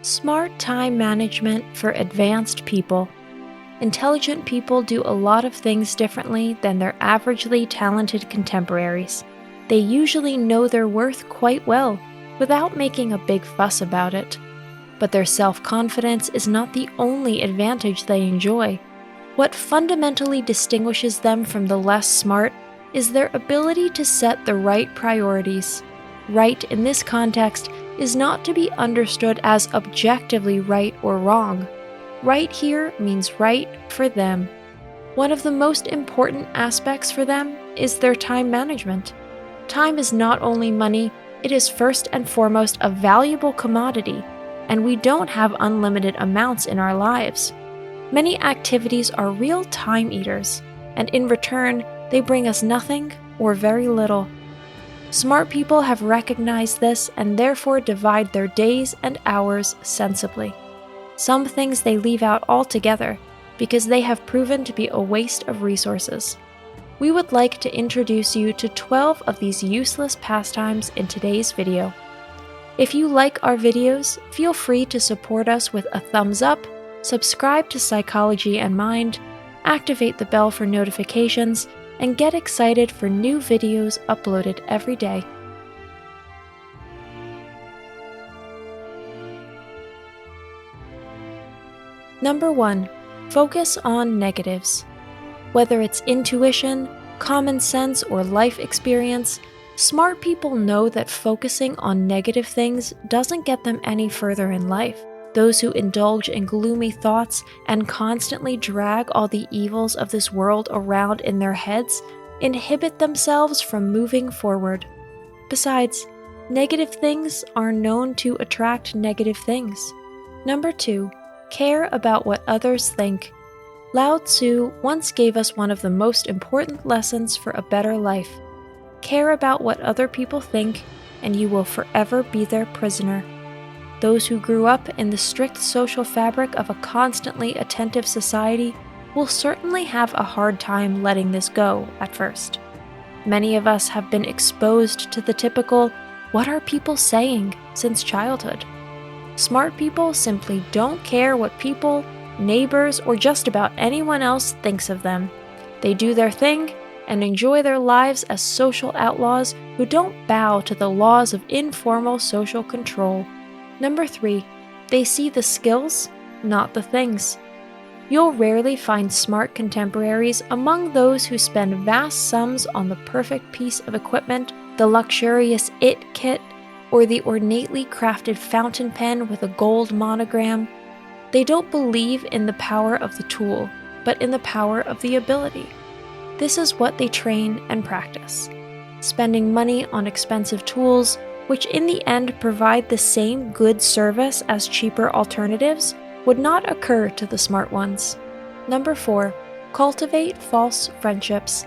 Smart time management for advanced people. Intelligent people do a lot of things differently than their averagely talented contemporaries. They usually know their worth quite well, without making a big fuss about it. But their self-confidence is not the only advantage they enjoy. What fundamentally distinguishes them from the less smart is their ability to set the right priorities. Right in this context is not to be understood as objectively right or wrong. Right here means right for them. One of the most important aspects for them is their time management. Time is not only money, it is first and foremost a valuable commodity, and we don't have unlimited amounts in our lives. Many activities are real time eaters, and in return, they bring us nothing or very little. Smart people have recognized this and therefore divide their days and hours sensibly. Some things they leave out altogether because they have proven to be a waste of resources. We would like to introduce you to 12 of these useless pastimes in today's video. If you like our videos, feel free to support us with a thumbs up, subscribe to Psychology and Mind, activate the bell for notifications, and get excited for new videos uploaded every day. Number 1. Focus on negatives. Whether it's intuition, common sense, or life experience, smart people know that focusing on negative things doesn't get them any further in life. Those who indulge in gloomy thoughts and constantly drag all the evils of this world around in their heads inhibit themselves from moving forward. Besides, negative things are known to attract negative things. Number 2. Care about what others think. Lao Tzu once gave us one of the most important lessons for a better life. Care about what other people think, and you will forever be their prisoner. Those who grew up in the strict social fabric of a constantly attentive society will certainly have a hard time letting this go at first. Many of us have been exposed to the typical, "what are people saying?" since childhood. Smart people simply don't care what people, neighbors, or just about anyone else thinks of them. They do their thing and enjoy their lives as social outlaws who don't bow to the laws of informal social control. Number 3. They see the skills, not the things. You'll rarely find smart contemporaries among those who spend vast sums on the perfect piece of equipment, the luxurious IT kit, or the ornately crafted fountain pen with a gold monogram. They don't believe in the power of the tool, but in the power of the ability. This is what they train and practice. Spending money on expensive tools, which in the end provide the same good service as cheaper alternatives, would not occur to the smart ones. Number 4. Cultivate false friendships.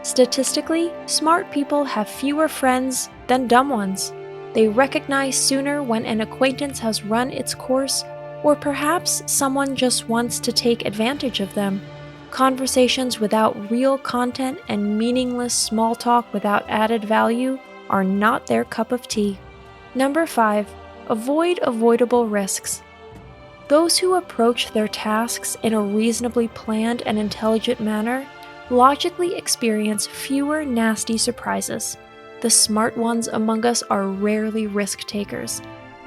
Statistically, smart people have fewer friends than dumb ones. They recognize sooner when an acquaintance has run its course, or perhaps someone just wants to take advantage of them. Conversations without real content and meaningless small talk without added value are not their cup of tea. Number 5. Avoid avoidable risks. Those who approach their tasks in a reasonably planned and intelligent manner logically experience fewer nasty surprises. The smart ones among us are rarely risk takers.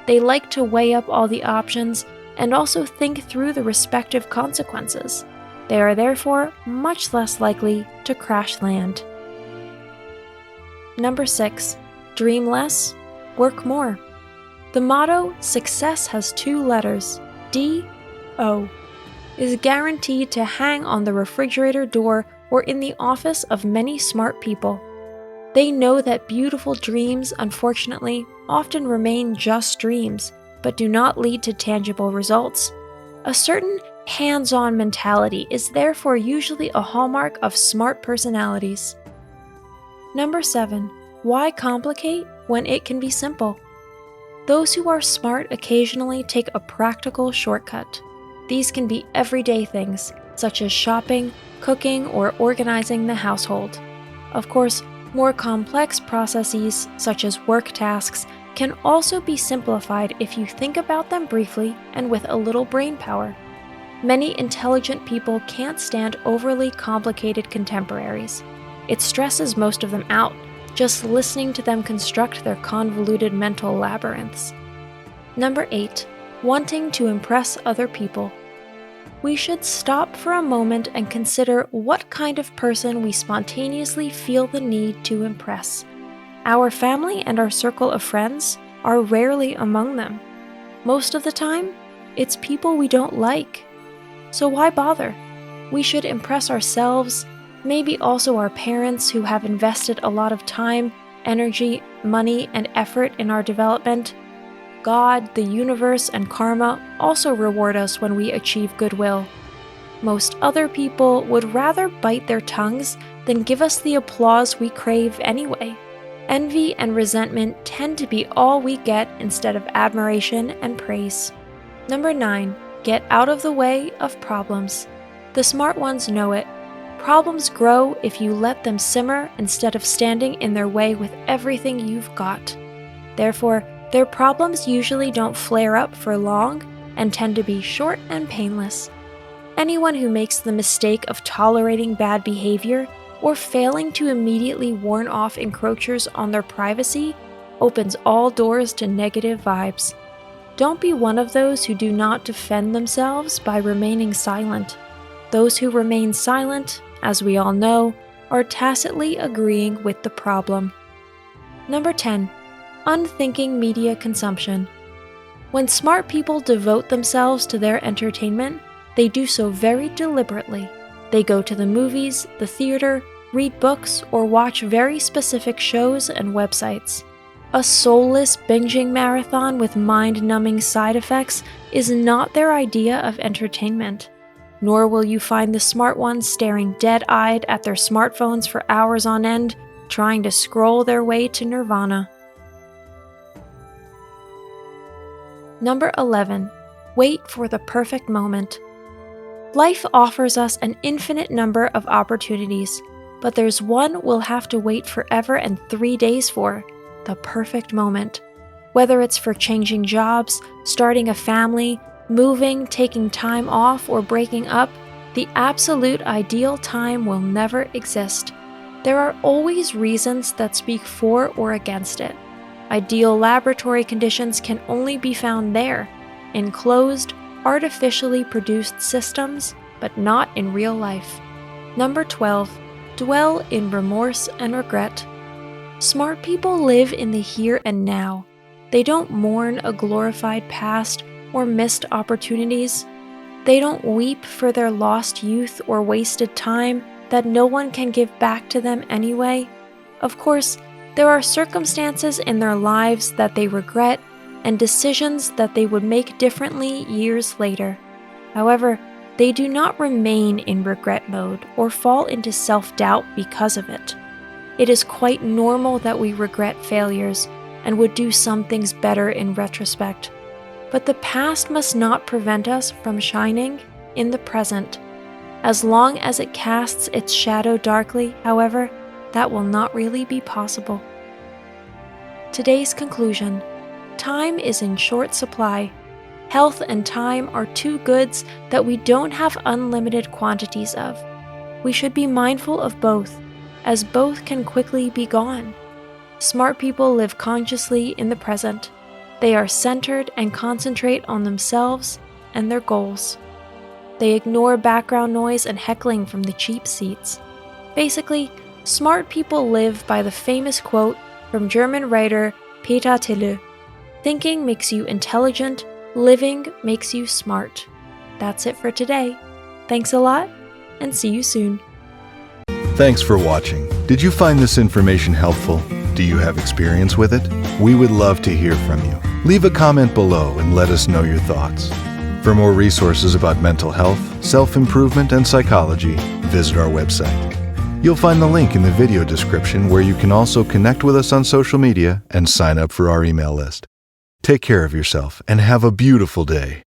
They like to weigh up all the options and also think through the respective consequences. They are therefore much less likely to crash land. Number 6. Dream less, work more. The motto, "Success has 2 letters, D-O," is guaranteed to hang on the refrigerator door or in the office of many smart people. They know that beautiful dreams, unfortunately, often remain just dreams, but do not lead to tangible results. A certain hands-on mentality is therefore usually a hallmark of smart personalities. Number 7. Why complicate when it can be simple? Those who are smart occasionally take a practical shortcut. These can be everyday things, such as shopping, cooking, or organizing the household. Of course, more complex processes, such as work tasks, can also be simplified if you think about them briefly and with a little brain power. Many intelligent people can't stand overly complicated contemporaries. It stresses most of them out, just listening to them construct their convoluted mental labyrinths. Number 8. Wanting to impress other people. We should stop for a moment and consider what kind of person we spontaneously feel the need to impress. Our family and our circle of friends are rarely among them. Most of the time, it's people we don't like. So why bother? We should impress ourselves, maybe also our parents who have invested a lot of time, energy, money, and effort in our development. God, the universe, and karma also reward us when we achieve goodwill. Most other people would rather bite their tongues than give us the applause we crave anyway. Envy and resentment tend to be all we get instead of admiration and praise. Number 9. Get out of the way of problems. The smart ones know it. Problems grow if you let them simmer instead of standing in their way with everything you've got. Therefore, their problems usually don't flare up for long and tend to be short and painless. Anyone who makes the mistake of tolerating bad behavior or failing to immediately warn off encroachers on their privacy opens all doors to negative vibes. Don't be one of those who do not defend themselves by remaining silent. Those who remain silent, as we all know, are tacitly agreeing with the problem. Number 10. Unthinking media consumption. When smart people devote themselves to their entertainment, they do so very deliberately. They go to the movies, the theater, read books, or watch very specific shows and websites. A soulless binging marathon with mind-numbing side effects is not their idea of entertainment. Nor will you find the smart ones staring dead-eyed at their smartphones for hours on end, trying to scroll their way to nirvana. Number 11. Wait for the perfect moment. Life offers us an infinite number of opportunities, but there's one we'll have to wait forever and 3 days for, the perfect moment. Whether it's for changing jobs, starting a family, moving, taking time off, or breaking up, the absolute ideal time will never exist. There are always reasons that speak for or against it. Ideal laboratory conditions can only be found there, in closed, artificially produced systems, but not in real life. Number 12. Dwell in remorse and regret. Smart people live in the here and now. They don't mourn a glorified past or missed opportunities. They don't weep for their lost youth or wasted time that no one can give back to them anyway. Of course, there are circumstances in their lives that they regret and decisions that they would make differently years later. However, they do not remain in regret mode or fall into self-doubt because of it. It is quite normal that we regret failures and would do some things better in retrospect. But the past must not prevent us from shining in the present. As long as it casts its shadow darkly, however, that will not really be possible. Today's conclusion: time is in short supply. Health and time are two goods that we don't have unlimited quantities of. We should be mindful of both, as both can quickly be gone. Smart people live consciously in the present. They are centered and concentrate on themselves and their goals. They ignore background noise and heckling from the cheap seats. Basically, smart people live by the famous quote from German writer Peter Tille: "Thinking makes you intelligent, living makes you smart." That's it for today. Thanks a lot, and see you soon. Thanks for watching. Did you find this information helpful? Do you have experience with it? We would love to hear from you. Leave a comment below and let us know your thoughts. For more resources about mental health, self-improvement, and psychology, visit our website. You'll find the link in the video description where you can also connect with us on social media and sign up for our email list. Take care of yourself and have a beautiful day.